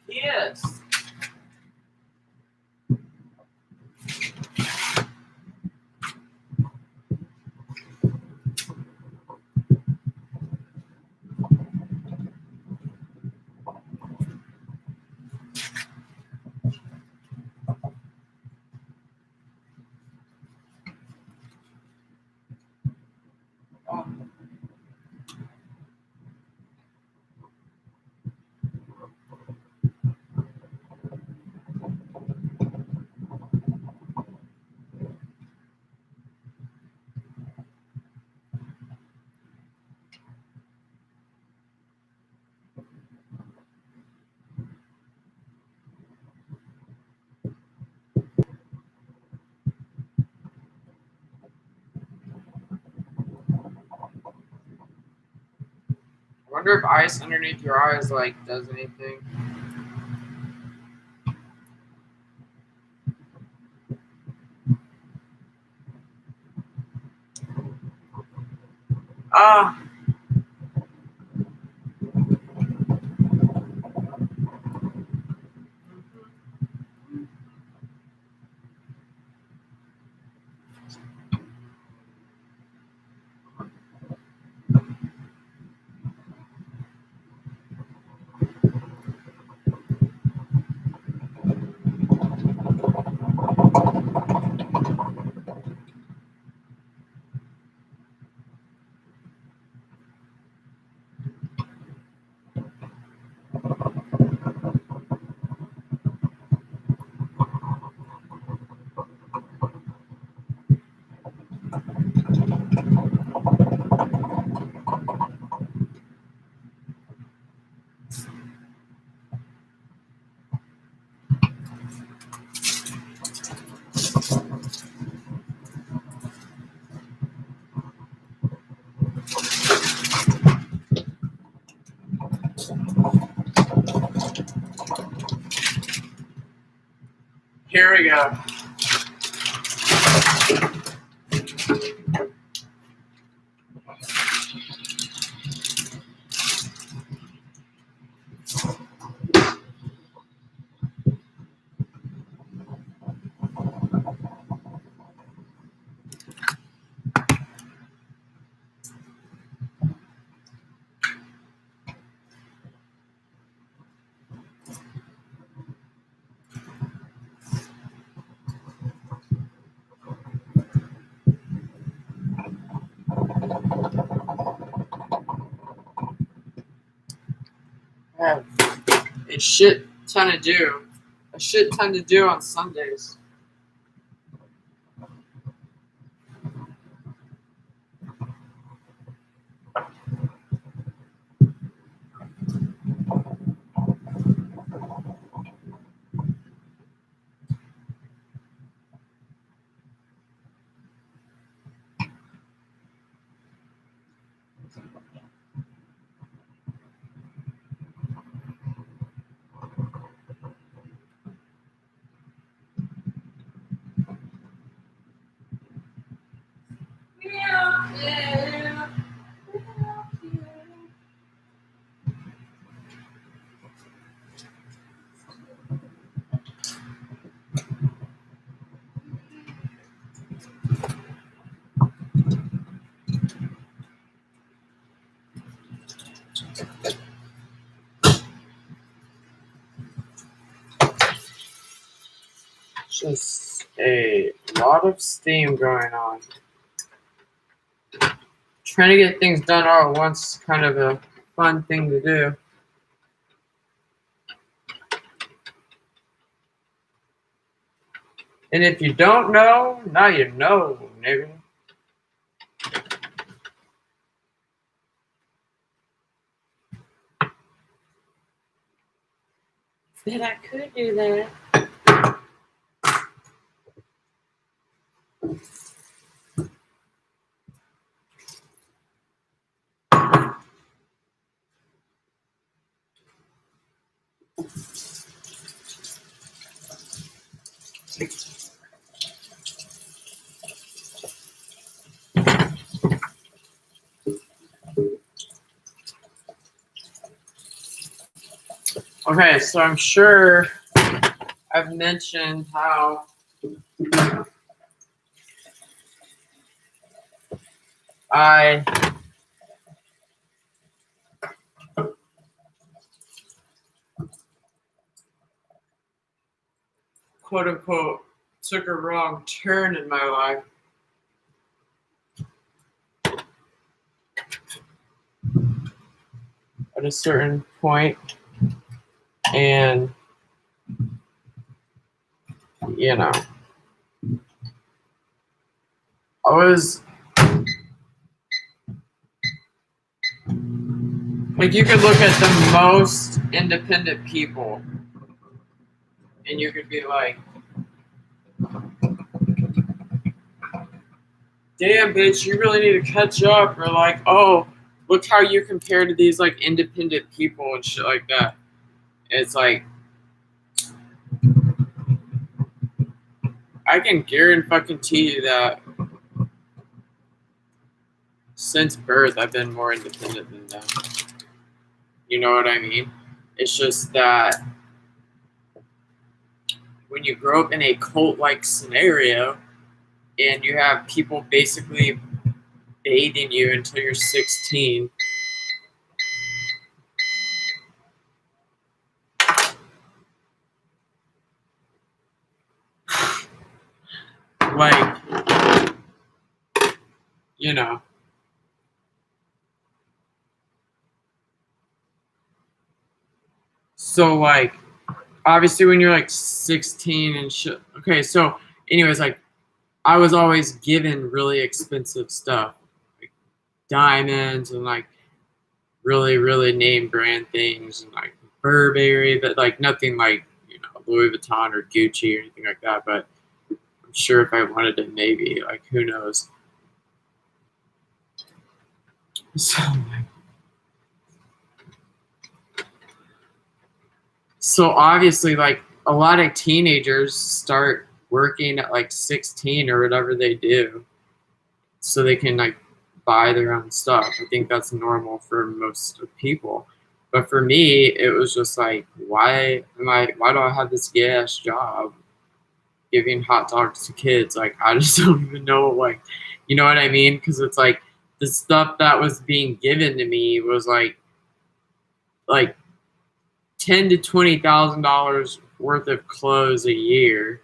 Yes. Oh. I wonder if ice underneath your eyes like does anything. Ah. Here we go. I have a shit ton to do. A shit ton to do on Sundays. Just a lot of steam going on. Trying to get things done all at once is kind of a fun thing to do. And if you don't know, now you know, nigga. That I could do that. Okay, so I'm sure I've mentioned how I quote unquote took a wrong turn in my life. At a certain point, and you know, I was like, you could look at the most independent people, and you could be like, damn, bitch, you really need to catch up, or like, oh, look how you compare to these like independent people and shit like that. It's like, I can guarantee you that since birth I've been more independent than them. You know what I mean? It's just that when you grow up in a cult-like scenario and you have people basically bathing you until you're 16, like, you know. So like, obviously when you're like 16 and shit. Okay, so anyways, like, I was always given really expensive stuff, like diamonds and like really name brand things and like Burberry, but like nothing like, you know, Louis Vuitton or Gucci or anything like that. But I'm sure if I wanted it, maybe, like, who knows. So, so obviously, like, a lot of teenagers start working at like 16 or whatever they do, so they can like buy their own stuff. I think that's normal for most people. But for me, it was just like, why do I have this gay ass job giving hot dogs to kids? Like, I just don't even know, like, you know what I mean? Because it's like the stuff that was being given to me was like $10,000 to $20,000 worth of clothes a year.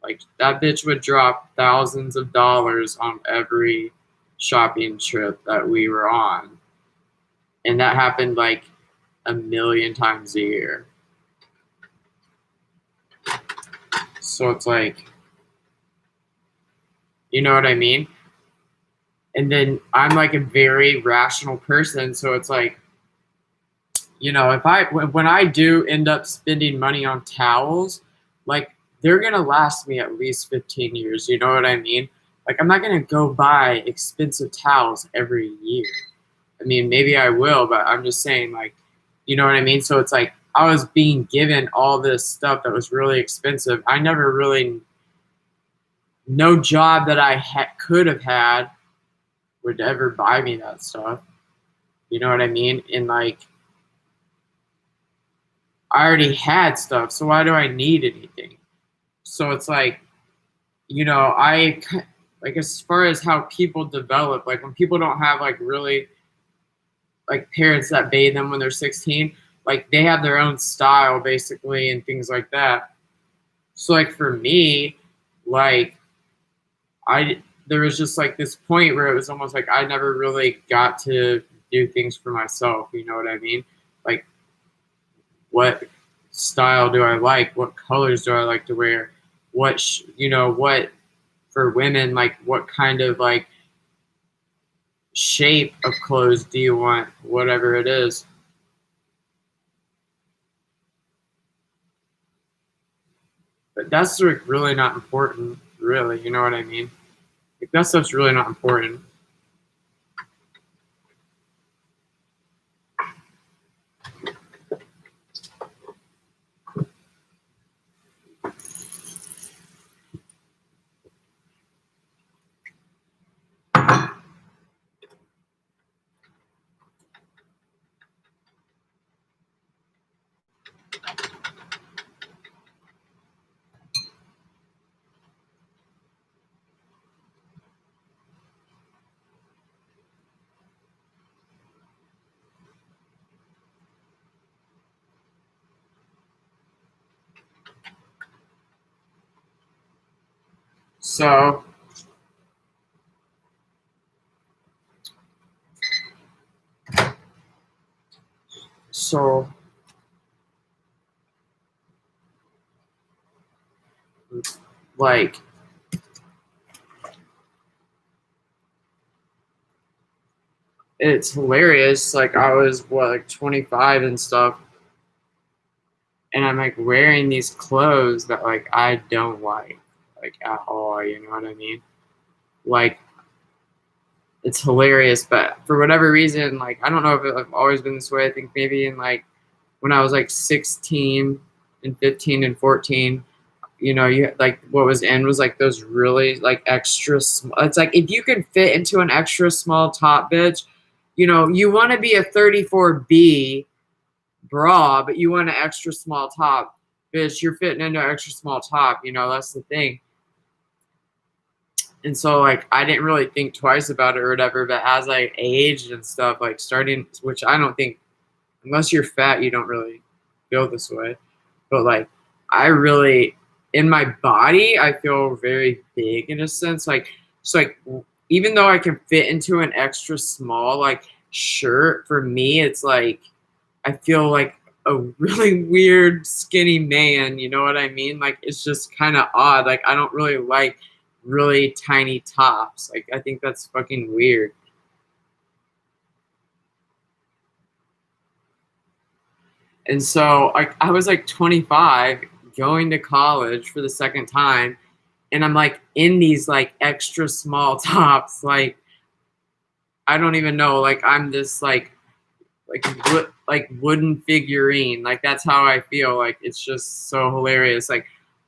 Like, that bitch would drop thousands of dollars on every shopping trip that we were on. And that happened like a million times a year. So it's like, you know what I mean? And then I'm like a very rational person. So it's like, you know, when I do end up spending money on towels, like, they're gonna last me at least 15 years. You know what I mean? Like, I'm not gonna go buy expensive towels every year. I mean, maybe I will, but I'm just saying, like, you know what I mean? So it's like I was being given all this stuff that was really expensive. I never really, no job that I could have had would ever buy me that stuff. You know what I mean? And like, I already had stuff, so why do I need anything? So it's like, you know, like, as far as how people develop, like when people don't have like really like parents that bathe them when they're 16, like they have their own style basically and things like that. So like for me, like, there was just like this point where it was almost like I never really got to do things for myself. You know what I mean? Like, what style do I like? What colors do I like to wear? You know, what for women, like, what kind of like shape of clothes do you want? Whatever it is. But that's like really not important, really. You know what I mean? Like, that stuff's really not important. So like it's hilarious. Like I was what, like 25 and stuff, and I'm like wearing these clothes that like I don't like at all. You know what I mean? Like it's hilarious, but for whatever reason, like I don't know if I've always been this way. I think maybe in like when I was like 16 and 15 and 14, you know, you like what was in was like those really like extra small. It's like if you can fit into an extra small top, bitch, you know, you want to be a 34B bra, but you want an extra small top, bitch. You're fitting into an extra small top. You know, that's the thing. And so like I didn't really think twice about it or whatever. But as I aged and stuff, like starting, which I don't think, unless you're fat, you don't really feel this way. But like I really, in my body, I feel very big in a sense. Like it's like even though I can fit into an extra small like shirt, for me, it's like I feel like a really weird skinny man. You know what I mean? Like it's just kind of odd. Like I don't really like really tiny tops. Like I think that's fucking weird. And so I was like 25 going to college for the second time, and I'm like in these like extra small tops. Like I don't even know. Like I'm this like wooden figurine. Like that's how I feel. Like it's just so hilarious. Like,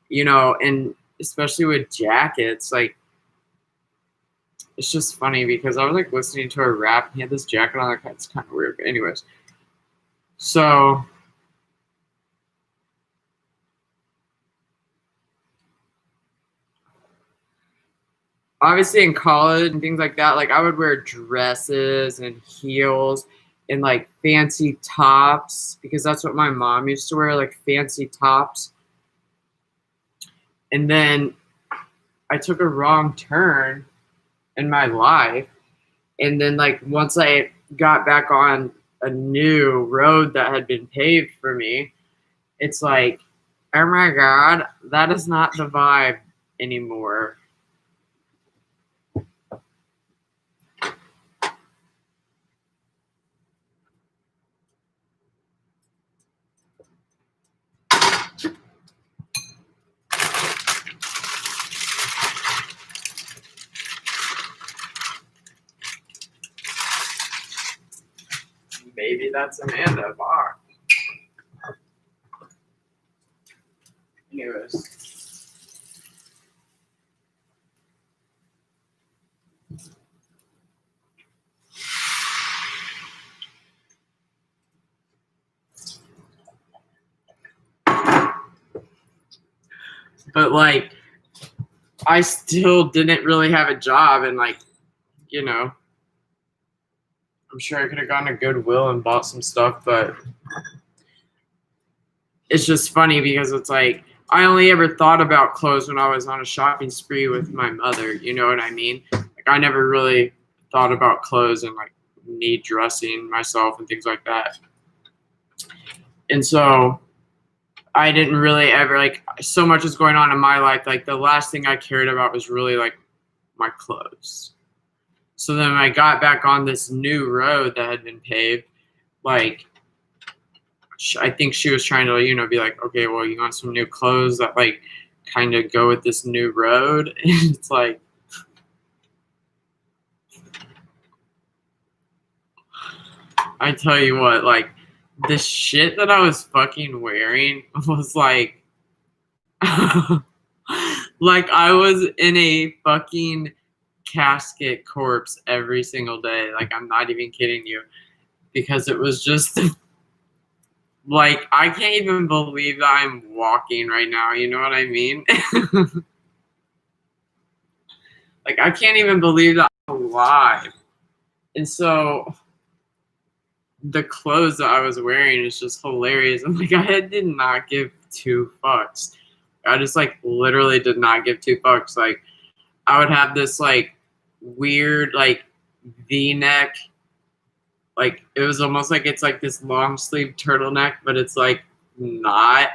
you know, and especially with jackets, like it's just funny because I was like listening to a rap and he had this jacket on. Like it's kind of weird. But anyways, so obviously in college and things like that, like I would wear dresses and heels and like fancy tops because that's what my mom used to wear, like fancy tops. And then I took a wrong turn in my life. And then like once I got back on a new road that had been paved for me, it's like, oh my God, that is not the vibe anymore. Maybe that's Amanda Bach. Anyways. But like I still didn't really have a job, and like, you know, I'm sure I could have gone to Goodwill and bought some stuff, but it's just funny because it's like I only ever thought about clothes when I was on a shopping spree with my mother. You know what I mean? Like I never really thought about clothes and like need dressing myself and things like that. And so I didn't really ever like so much is going on in my life. Like the last thing I cared about was really like my clothes. So then I got back on this new road that had been paved. Like I think she was trying to, you know, be like, okay, well, you want some new clothes that like kind of go with this new road. And it's like, I tell you what, like the shit that I was fucking wearing was like, like I was in a fucking casket corpse every single day. Like I'm not even kidding you, because it was just like I can't even believe that I'm walking right now. You know what I mean? Like I can't even believe that I'm alive. And so the clothes that I was wearing is just hilarious. I'm like, I did not give two fucks. I just like literally did not give two fucks. Like I would have this like weird like V-neck, like it was almost like it's like this long sleeve turtleneck, but it's like not.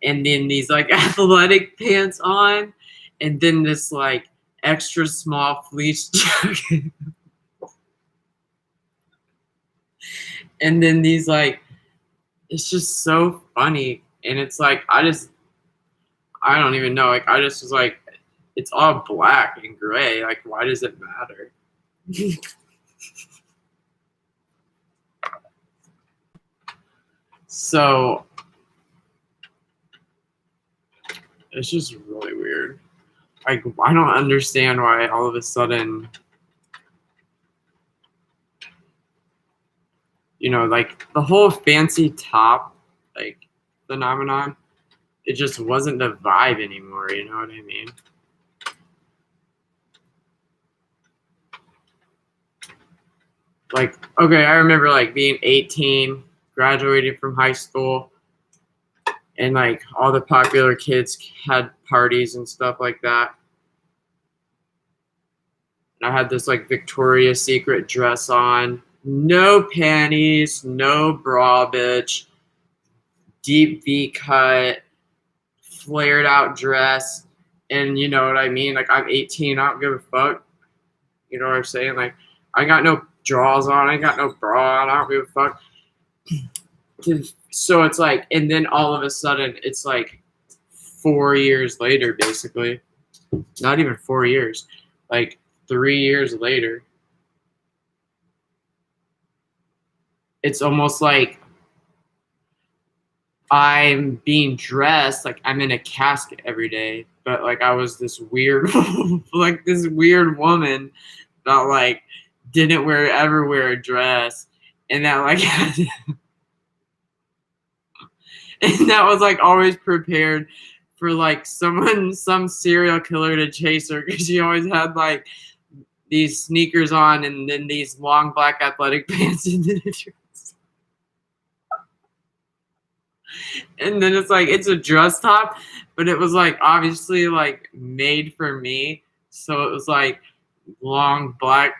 And then these like athletic pants on, and then this like extra small fleece jacket, and then these like, it's just so funny. And it's like I don't even know. Like I just was like, it's all black and gray. Like why does it matter? So it's just really weird. Like I don't understand why all of a sudden, you know, like the whole fancy top like phenomenon, it just wasn't the vibe anymore, you know what I mean? Like, okay, I remember like being 18, graduating from high school, and like all the popular kids had parties and stuff like that. And I had this like Victoria's Secret dress on, no panties, no bra, bitch, deep V cut, flared out dress. And you know what I mean? Like I'm 18, I don't give a fuck. You know what I'm saying? Like I got no drawers on, I got no bra on, I don't give a fuck. So it's like, and then all of a sudden it's like 4 years later, basically. Not even 4 years, like 3 years later. It's almost like I'm being dressed like I'm in a casket every day, but like I was this weird, like this weird woman that like didn't ever wear a dress, and that like, and that was like always prepared for like some serial killer to chase her, because she always had like these sneakers on and then these long black athletic pants and then a dress. And then it's like it's a dress top, but it was like obviously like made for me. So it was like long black.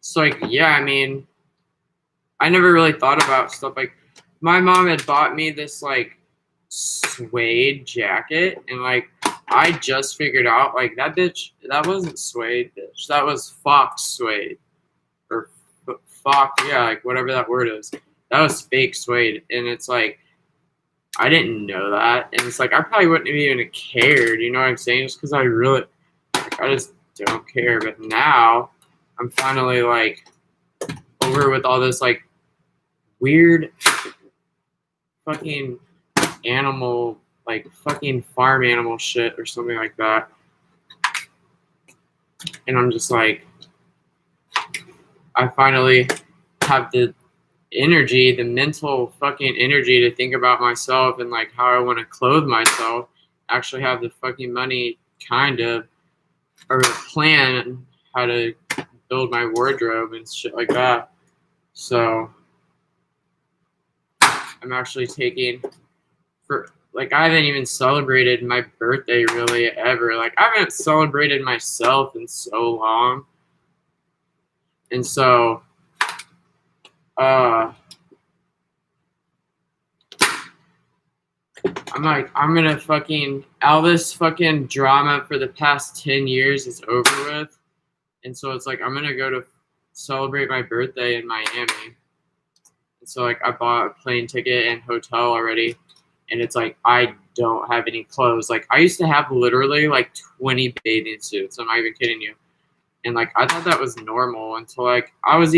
So like, yeah, I mean, I never really thought about stuff like, my mom had bought me this like suede jacket, and like I just figured out like that wasn't suede, bitch, that was fox suede, or fox, yeah, like whatever that word is, that was fake suede. And it's like I didn't know that, and it's like I probably wouldn't have even cared, you know what I'm saying, just because I really like, I just don't care. But now I'm finally like over with all this like weird fucking animal, like fucking farm animal shit or something like that. And I'm just like, I finally have the energy, the mental fucking energy to think about myself and like how I want to clothe myself, actually have the fucking money kind of, or plan how to build my wardrobe and shit like that. So I'm actually taking, for like, I haven't even celebrated my birthday really ever. Like I haven't celebrated myself in so long. And so I'm like, I'm gonna fucking, all this fucking drama for the past 10 years is over with. And so it's like, I'm gonna go to celebrate my birthday in Miami. And so like I bought a plane ticket and hotel already. And it's like, I don't have any clothes. Like I used to have literally like 20 bathing suits. I'm not even kidding you. And like, I thought that was normal until like I was